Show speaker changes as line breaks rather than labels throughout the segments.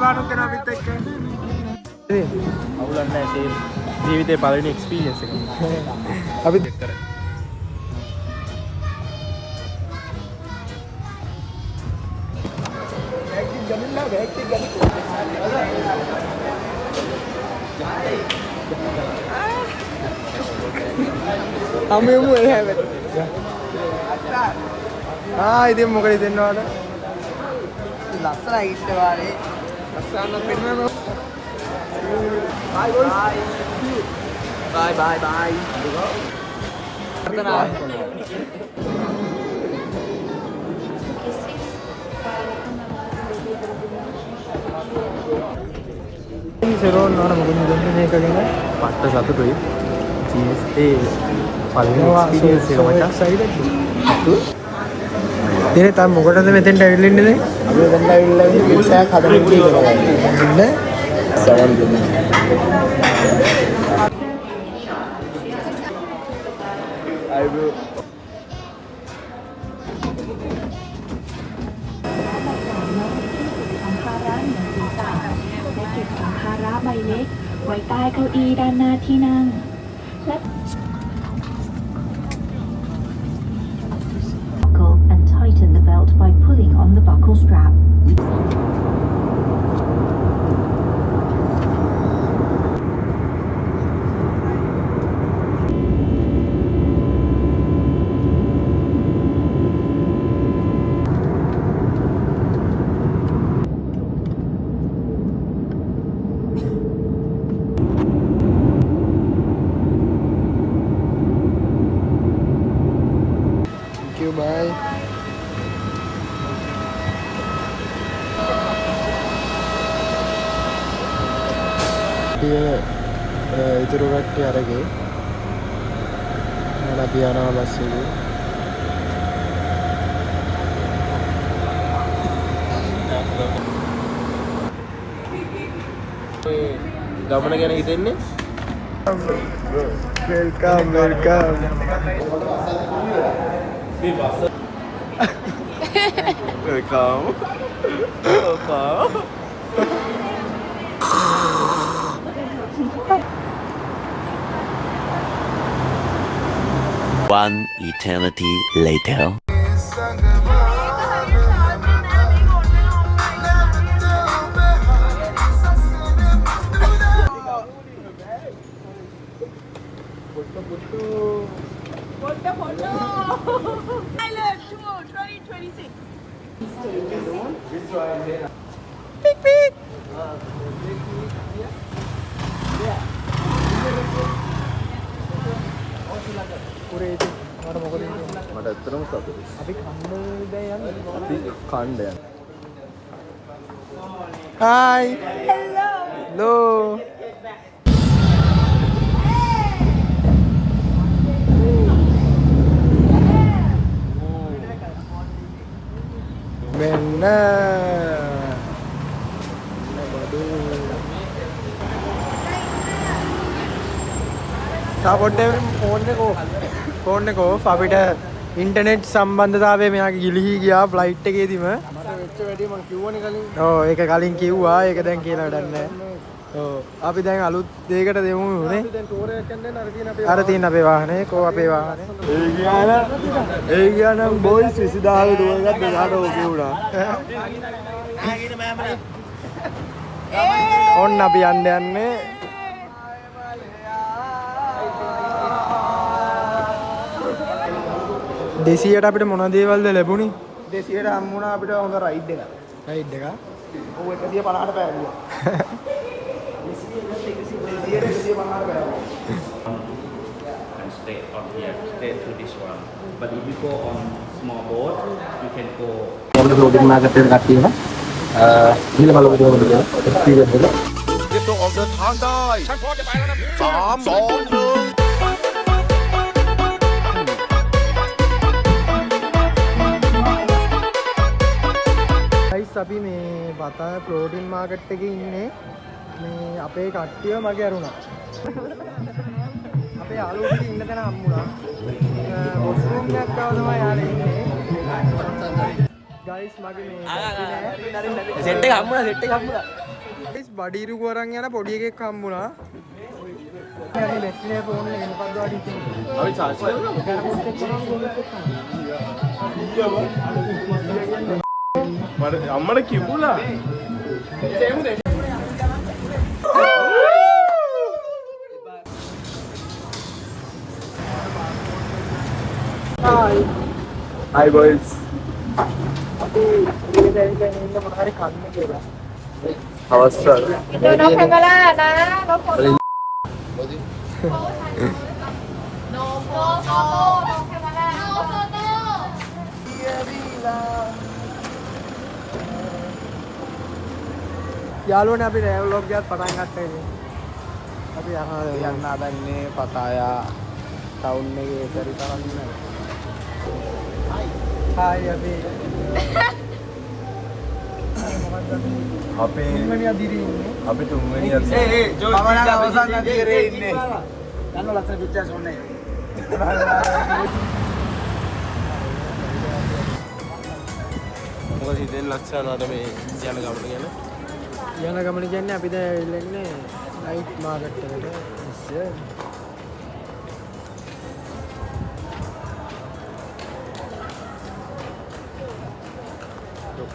එල්බානුත් වෙන අපිත් එක්ක.
අවුලක් නැහැ සේම්. ජීවිතේ පළවෙනි එක්ස්පීරියන්ස් එක.
අපිත්
එක්කර.
අමෙමු එහෙම. ඉතින් මොකද දෙන්නවද? ලස්සනයි ඉස්ස වාලේ. ලස්සනක් පෙන්නනවා. බයි බොයිස්. බයි බයි බයි. අර්ථනා. සෙරෝන් නෝන මොකද දෙන්නේ මේක ගැන?
පට්ට සතුටුයි. ජීවිතේ පළවෙනි එක්ස්පීරියන්ස් එක මචං.
සයිඩ් එක. දිනේ තාම මොකටද මෙතෙන්ට ඇවිල්ලා ඉන්නේ? අපි මෙතෙන්ට ඇවිල්ලා ඉන්නේ පිටසයක් හදන්න කියලා. ඉන්නේ සවන් දුන්නා. අයිබෝ
ใบเล็กไว้ใต้เก้าอี้ด้านหน้าที่นั่งและ buckle and tighten the belt by pulling on the buckle strap.
Bye. ඉතුරු කට්ටිය අරගේ මම අපි යනවා බස් එකේ.
ගමන ගැන හිතෙන්නේ?
Welcome welcome.
Welcome. Welcome.
One eternity later.
Island Tour 2026.
Pick pick. කුරේදී මට මොකද
මට ඇත්තටම සතුටුයි.
අපි කන්න දැන් යන්නේ.
අපි කණ්ඩ යන.
Hi.
Hello.
Hello. මෙන්න තාපොට්ටේ ෆෝන් එක ඕෆ් අපිට ඉන්ටර්නෙට් සම්බන්ධතාවය මෙයාගේ ගිලිහි ගියා ෆ්ලයිට් එකේදීම මට වෙච්ච වැඩේ මම කිව්වනේ කලින් ඔව් ඒක කලින් කිව්වා ඒක දැන් කියලා වැඩක් නැහැ ඔව් අපි දැන් අලුත් දෙයකට දෙමු උනේ අපි දැන් ටෝර් එකක් යන්න අර තියෙන අපේ වාහනේ කෝ අපේ වාහනේ ඒ ගියානම් බොයිස් 20000 ටෝර් එකක් දෙකට ඕකේ වුණා ඔන්න අපි යන්නේ දෙසියට අපිට මොන දේවල්ද ලැබුණේ 200ට හම්බුණා අපිට හොඳ රයිඩ් එකක් ඔව් 150ට පෑදුවා 250ට පෑදුවා
and stay on here, stay to this one. But if you go on small boat, you can go.
Kalau floating market itu kaki lah, bila kalau kita berdua, experience itu.
Kita on the ทางได้ ฉันพร้อมจะไปแล้วนะ3 2 1
අපි මේ බතා protein market එකේ ඉන්නේ මේ අපේ කට්ටිය මගේ අරුණා අපේ යාළුවෝ ටික ඉන්න තැන හම්බුණා වොෂ්රූම් එකක් ගාව තමයි යාළුවා ඉන්නේ ගයිස් මගේ මේ සෙට් එක හම්බුණා බඩීරු ගොරන් යන පොඩි එකෙක් හම්බුණා. හරි ලෙස්ලේ ෆෝන් එක මොකක්ද වඩි තියෙන්නේ.
අපි charge කරමු. අම්මට කිව්ලා. Hi boys. අවස්ථාව.
යාළුවනේ අපි ව්ලොග් එකක් පටන් ගත්තා ඉතින්. අපි
යන්න හදන්නේ පතායා ටවුන් එකේ පරිසරම් නේද?
හායි අපි
අපේ
තුන්වෙනි අදිරියේ ඉන්නේ.
අපි තුන්වෙනි අදිරියේ.
අවසන් අදිරියේ ඉන්නේ. යන්න ලස්සන පික්චර්ස් ඕනේ.
මොකද ඉතින් ලක්ෂණවල මේ යන ගමන ගැන
යන ගමන කියන්නේ අපි දැන් ඇවිල්ලා ඉන්නේ ලයිට් මාකට් එකට.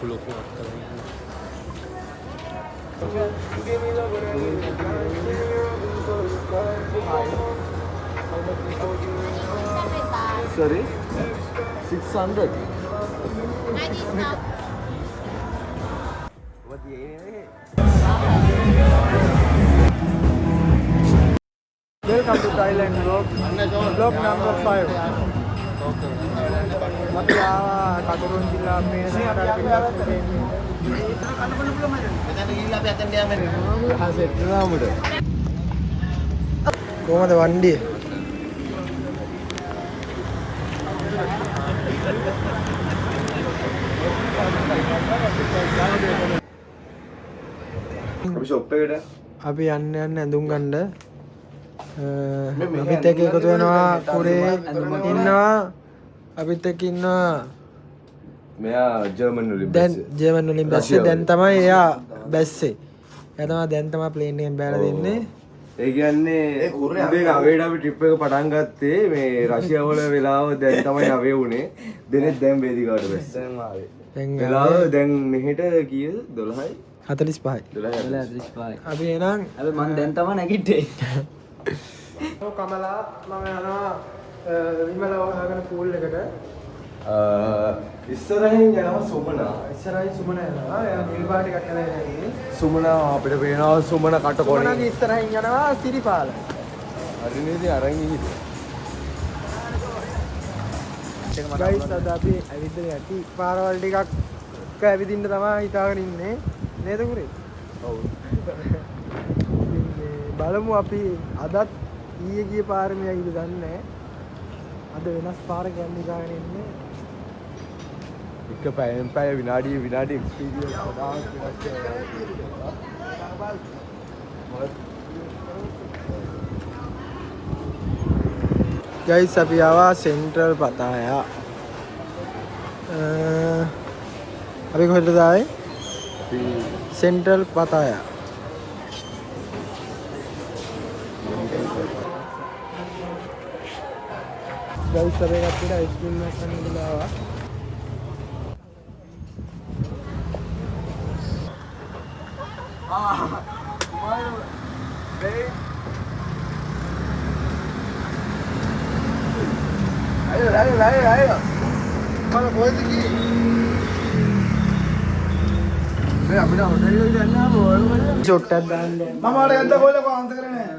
ලොකු අක්කලා sorry 600 what the
Welcome to Thailand vlog. Vlog number 5. අපි ආවා කතරගම ජිල්ලා මේ සමහර කොහමද වන්දිය?
අපි ෂොප් එකට
අපි යන්න ඇඳුම් ගන්න. අපිත් එක්ක එකතු වෙනවා කුරේ ඉන්නවා. අපිත් එක්ක ඉන්නවා.
මෙයා ජර්මන් වලින්
දැන් ජර්මන් වලින් බැස්සේ දැන් තමයි එයා බැස්සේ. එයා තමයි දැන් තමයි ප්ලේන් එකෙන් බැලලා දෙන්නේ.
ඒ කියන්නේ උදේ ගවේට අපි ට්‍රිප් එක පටන් ගත්තේ මේ රෂියාව වල වෙලාව දැන් තමයි අවේ උනේ. දෙනෙත් දැන් වේදිකාවට බැස්සෙන් ආවේ.
දැන්
වෙලාව දැන් මෙහෙට කීයද 12යි
45යි.
12:45.
අපි එනං
අපි මං දැන් තමයි නැගිට්ටේ.
කමලා මම යනවා විමල වහගෙන පූල් එකට.
ඉස්සරහින් යනවා සුමනා.
ඉස්සරහින් සුමන යනවා. එයා නිල් පාටි කට්ටලා යන්නේ.
සුමනා අපිට පේනවා සුමන කටකොණේ.
සුමනගේ ඉස්සරහින් යනවා සිරිපාල.
හරි නේද අරන් ඉහිද.
ගයිස් අද අපි ඇවිදින්න යටි පාරවල් ටිකක් ඇවිදින්න තමයි හිතාගෙන ඉන්නේ. නේද කුරේ?
ඔව්.
බලමු අපි අදත් ඊයේ ගිය පාරම යයිද දන්නේ නැහැ. අද වෙනස් පාරක යන්න හිතාගෙන ඉන්නේ.
එක පැයෙන් පැය විනාඩි එක්ස්පීරියන්ස් ගොඩාක් වෙනස්
ගයිස් අපි ආවා සෙන්ට්‍රල් පතායා. අපි කොහෙද ආවේ? සෙන්ට්‍රල් පතායා. ගයිස් අපි කට්ටියට අයිස්ක්‍රීම් එකක් ගන්න ඉඳලා ආවා.
අයියෝ මම කොහෙද ගියේ මේ අපිට හොටෙල් එකට යන්න ආව ඔයගොල්ලෝ
ෂොට් එකක් දාන්න
මම ආර යන්න කොහෙද පාන්ත කරන්නේ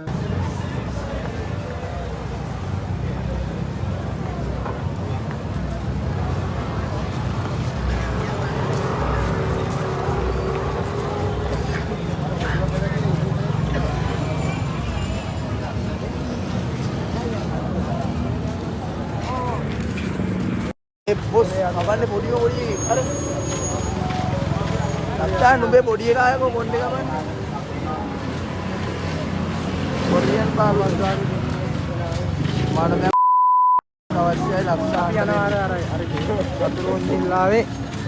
බොස් කවන්නේ පොඩි අර නැත්තා නුඹේ පොඩි එකා අය කොණ්ඩේ කවන්නේ කොරියන් පාවල් ගන්න මානම අවශ්‍යයි ලක්ෂා යනවා අර වතුරුන් ජිල්ලාවේ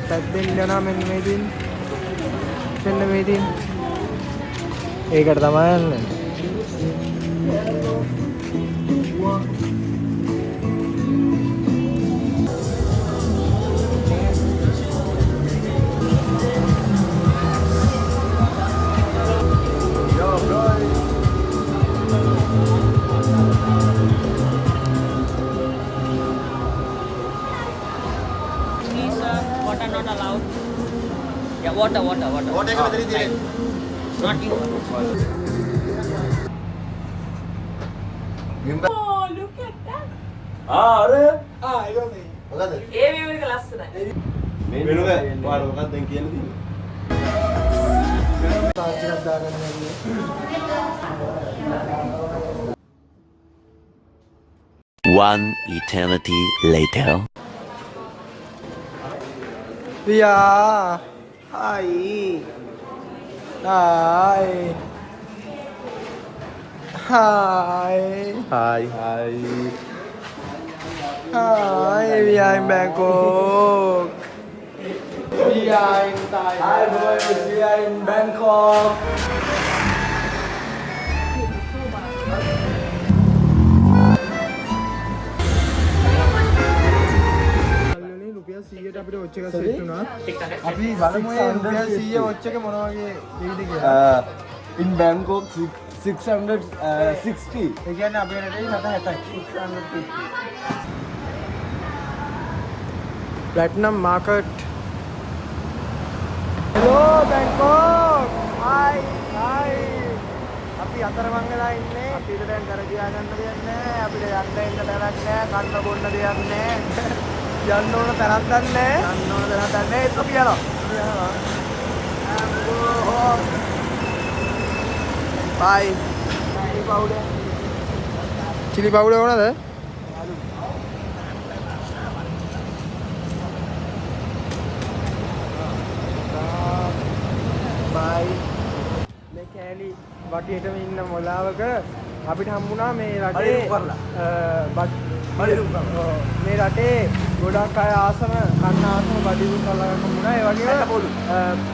පැද්දෙන් යනවා මෙන්න මේ දින් ඒකට තමයි යන්නේ.
Please, water not allowed. Yeah, water. Water not you. Oh, look at that.
අර
ඒ view එක ලස්සනයි.
මෙනුක වාර මොකක්ද දැන් කියන්න තියෙන්නේ?
තාච්චියක් දාගන්න බැහැ.
One eternity later.
පියා.
Hi.
Hi. Hi.
Hi.
Hi, we are in Bangkok. We are in Thailand. Hi boys, we are in Bangkok. රුපියල් 100ට අපිට වොච් එකක් සෙට් වුණා. අපි බලමු මේ රුපියල් 100 වොච් එක මොන වගේ දෙයිද කියලා.
in Bangkok 660.
ඒ කියන්නේ අපේ රටේ 760යි. 650. Platinum Market. Hello Bangkok. Hi. අපි අතරමං වෙලා ඉන්නේ. අපිට දැන් කර ගියා ගන්න දෙයක් නැහැ. අපිට යන්න තැනක් නැහැ. කන්න බොන්න දෙයක් නැහැ. යන්න ඕන තැනක් නැහැ. ඒක අපි යනවා. Bye. Chili powder ඕනද? Bye. මේ කෑලි වටියටම ඉන්න මොලාවක අපිට හම්බුණා මේ රටේ මේ රටේ ගොඩක් අය ආසම කන්න ආසම බඩිරු කරලා හම්බුණා. ඒ වගේම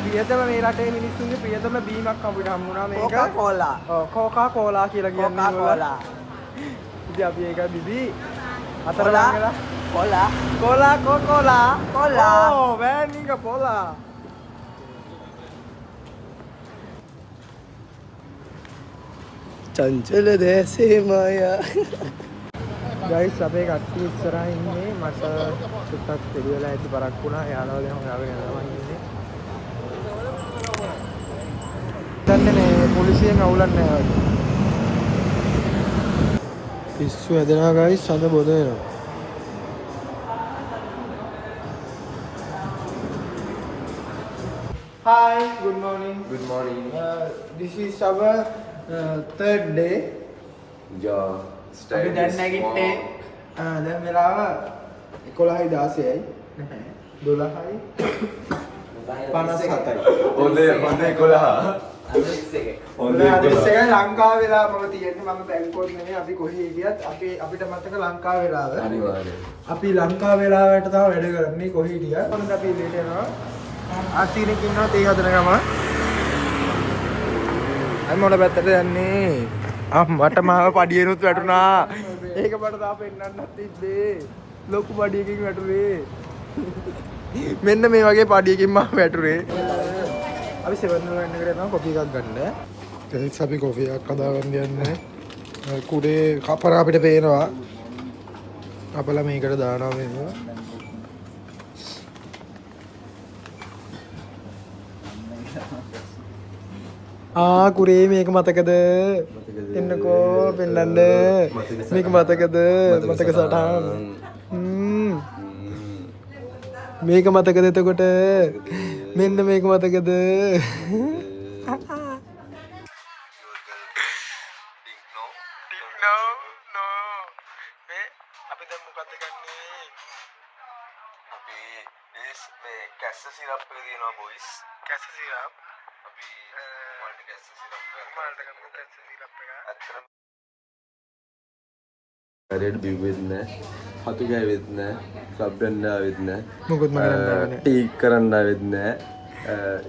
ප්‍රියතම මේ රටේ මිනිස්සුන්ගේ ප්‍රියතම බීමක් අපිට හම්බුණා මේක. කොකාකෝලා. ඔව් කොකාකෝලා කියලා කියන්නේ. කොකාකෝලා. ඉතින් අපි ඒක බිබි අතරමං වෙලා කොලා. ඕ වෑනික පොලා. චංචල දේසේ මායා. ගයිස් අපේ කට්ටිය ඉස්සරහා ඉන්නේ. මට චුට්ටක් දෙවියලා ඇති බරක් වුණා. යාළුවා දැන් හොයාගෙන යනවා ඉන්නේ. දන්නේ නේ පොලිසියෙන් අවුලන්නේ නැහැ වගේ. පිස්සු හැදෙනවා ගයිස්. අද බොද වෙනවා. Hi, good morning.
Good morning.
This is our third day.
Yeah.
අපි දැන් නැගිට්ටේ. දැන් වෙලාව 11යි 16යි. නැහැ. 12යි 57යි.
හොඳේ 11.
හොඳේ ලංකාව වෙලාව මම තියෙන්නේ. මම බැංකුවක නෙමෙයි. අපි කොහේ ගියත් අපිට මතක ලංකාව වෙලාව.
අනිවාර්යයෙන්.
අපි ලංකාව වෙලාවට තමයි වැඩ කරන්නේ. කොහේ ගියත් මොනද අපි ඉලෙට යනවා. ආසීනෙක ඉන්නවා තේ හදන ගම. අයි මොන පැත්තට යන්නේ? මට මාව පඩියෙනුත් වැටුණා. ඒක මට තාම පෙන්නන්නත් තිබ්බේ. ලොකු පඩියකින් වැටුනේ. මෙන්න මේ වගේ පඩියකින් මම වැටුනේ. අපි 7-Eleven එකට යනවා කොෆි එකක් ගන්න. ඊට අපි කොෆි එකක් හදාගන්න යන්නේ. කුඩේ කපර අපිට පේනවා. අපලා මේකට දානවා මේවා. කුරේ මේක මතකද? එන්නකෝ පෙන්නන්න. මේක මතකද? මතක සටහන්. මේක මතකද එතකොට? මෙන්න මේක මතකද? අපි දැන් මොකද්ද ගන්නේ?
අපි මේ කැස්ස සිරප් එක දිනනවා බොයිස්.
කැස සිරප්.
අපි මල්ටි කැස්ස සිරප් එක.
මාල්ට ගමු කැස සිරප් එක.
ඇත්තටම හරියට බිව්වෙත් නැහැ. හතු ගෑවෙත් නැහැ. ක්ලබ් එකෙන් ආවෙත් නැහැ.
මොකොත් මම කරන්න ආවේ නැහැ.
ටී කරන්න ආවෙත් නැහැ.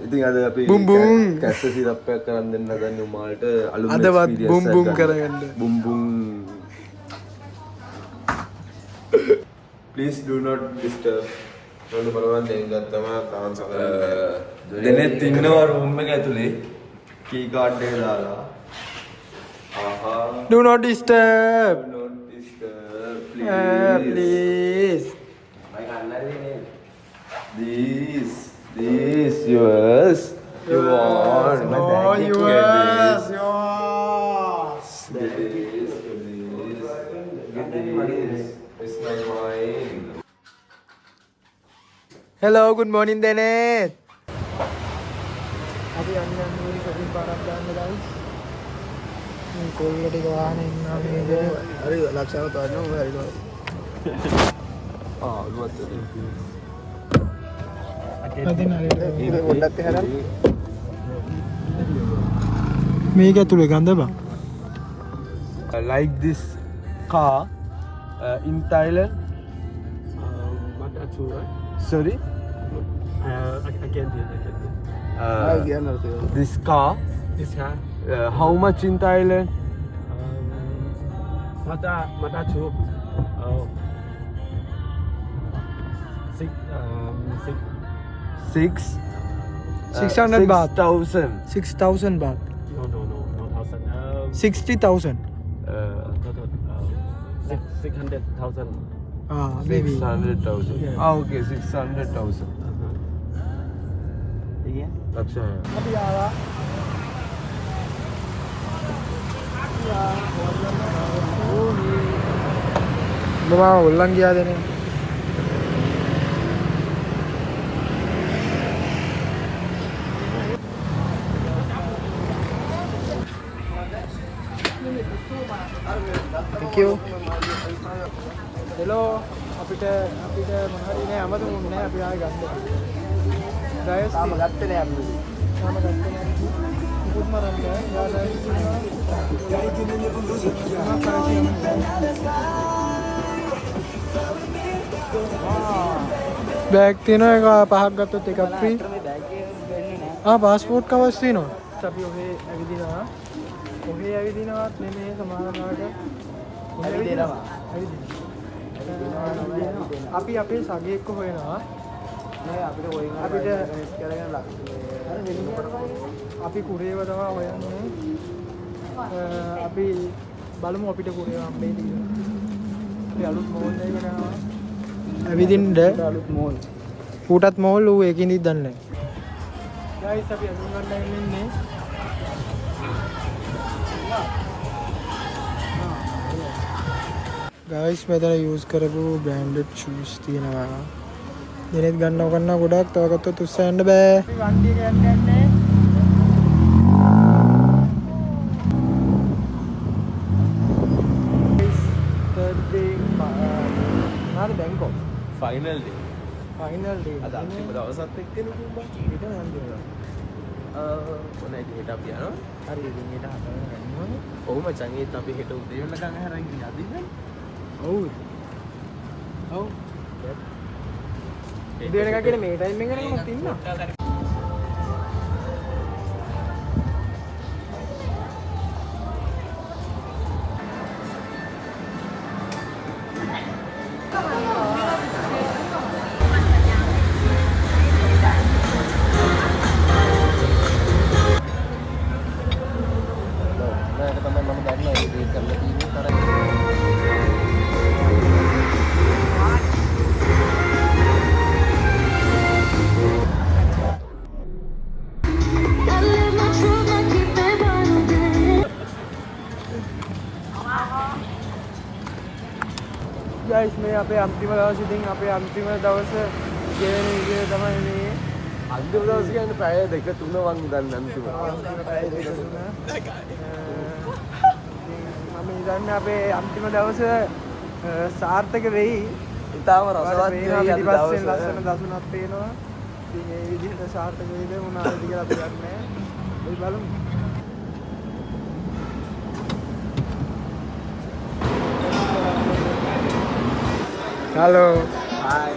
ඉතින් අද අපි
බුම් බුම්.
කැස්ස සිරප්පයක් කරන් දෙන්න හදන්නේ උමාලට අලුත්
අදවත්
experience
බුම් බුම්
එකක්
කරගන්න.
බුම් බුම්. Please do not disturb.
නෝන බලවන් දෙන් ගත්තම තාන්ස කරන්නේ.
දෙනෙත් ඉන්නවා රූම් එක ඇතුලේ. කී කාඩ් එක දාලා. ආහා.
Do not disturb.
Do not disturb. Please.
Please.
This yours. You want.
Oh, yours. Yours.
Get this. Get this. It's not mine.
Hello, good morning, Dennis. අපි යන්නේ නූරි කලින් පාරක් දාන්න guys. මේ කොල්ල ටික වාහනේ ඉන්නවා මේක. හරි ලක්ෂණ තවන්න ඔය හරිද?
ඔළුවත්
අදින හරියට. ඒක පොඩ්ඩක් හැරන්න. මේක ඇතුලේ ගඳ බං.
like this car in Thailand. Sorry.
I can't hear.
This car.
This car.
How much in Thailand?
Mata Two. Six.
600 baht.
6,000.
6,000 baht.
No, 1,000.
60,000.
600,000.
Maybe.
600,000.
Yeah.
Okay, 600,000. अच्छा है.
අපි ආවා. බබා ඔල්ලන් ගියාද නේ? Thank you. Hello. අපිට මොනවද නේ අමතමුන්නේ නැහැ අපි ආයෙ ගන්න. ඩයස් තාම ගත්තේ නැහැ අපි. තාම ගත්තේ නැහැ. මුකුත් මරන්න යාලා බෑග් තියෙනවා එක පහක් ගත්තොත් එකක් ෆ්‍රී. පාස්පෝර්ට් කවර්ස් තියෙනවා. අපි ඔහේ ඇවිදිනවා. ඔහේ ඇවිදිනවත් නෙමෙයි සමහරවිට. ඇවිදිනවා. අපි අපේ සගේ එක්ක හොයනවා. අපිට අපි කුරේව තමයි හොයන්නේ. අපි බලමු අපිට කුරේව හම්බෙයිද කියලා. අපි අලුත් මෝල් එකකට යනවා. ඇවිදින්න අලුත් මෝල්. ඌටත් මෝල් ඌ ඒකින්දිත් දන්නේ නැහැ. ගයිස් අපි අඳුන් ගන්න ඉන්නේ. ගයිස් මෙතන යූස් කරපු බ්‍රෑන්ඩඩ් ෂූස් තියෙනවා. දෙනෙත් ගන්න ගොඩක් තව ගත්තොත් උස්සන්න බෑ. වන්ඩි එක යන්නේ. third day නාද Bangkok.
Final day.
Final day.
අද අන්තිම දවසත් එක්කනේ කිව්වා.
ඊට අන්තිම දවස්.
මොනයි හෙට අපි යනවා.
හරි ඉතින් ඊට හතරම ගන්නවා.
ඔව් මචං ඒත් අපි හෙට උදේ වෙනකන් හැරන් ගිහින් අදින්න.
ඔව්. ඔව්. උදේ වෙනකන් කියන්නේ මේ ටයිම් එකේ නේද ඉන්නවා. guys මේ අපේ අන්තිම දවස් ඉතින් අපේ අන්තිම දවස ගෙවෙන විදිය තමයි මේ
අන්තිම දවස් කියන්නේ පැය 2-3 වගේ දන්න අන්තිම.
පැය 2-3. මම හිතන්නේ අපේ අන්තිම දවස සාර්ථක වෙයි.
ඉතාලම රසවත් වෙයි අද දවසේ.
ලස්සන දසුණක් පේනවා. ඉතින් මේ විදිහට සාර්ථක වෙයිද මොනවද කියලා අපි දන්නේ නැහැ. අපි බලමු. Halo. Hai.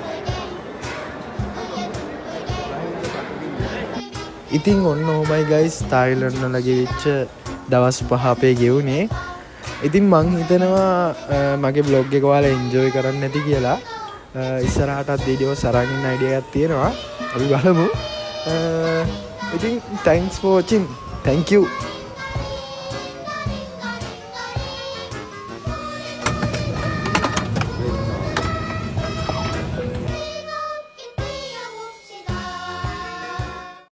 ඉතින් ඔන්න ඕමයි ගයිස් තායිලන්ඩ් වල ගෙවිච්ච දවස් 5 අපේ ගෙවුනේ. ඉතින් මං හිතනවා මගේ බ්ලොග් එක ඔයාලා එන්ජොයි කරන්න ඇති කියලා. ඉස්සරහටත් වීඩියෝ සරන් ඉන්න අයිඩියා එකක් තියෙනවා. අපි බලමු. ඉතින් thanks for watching. Thank you.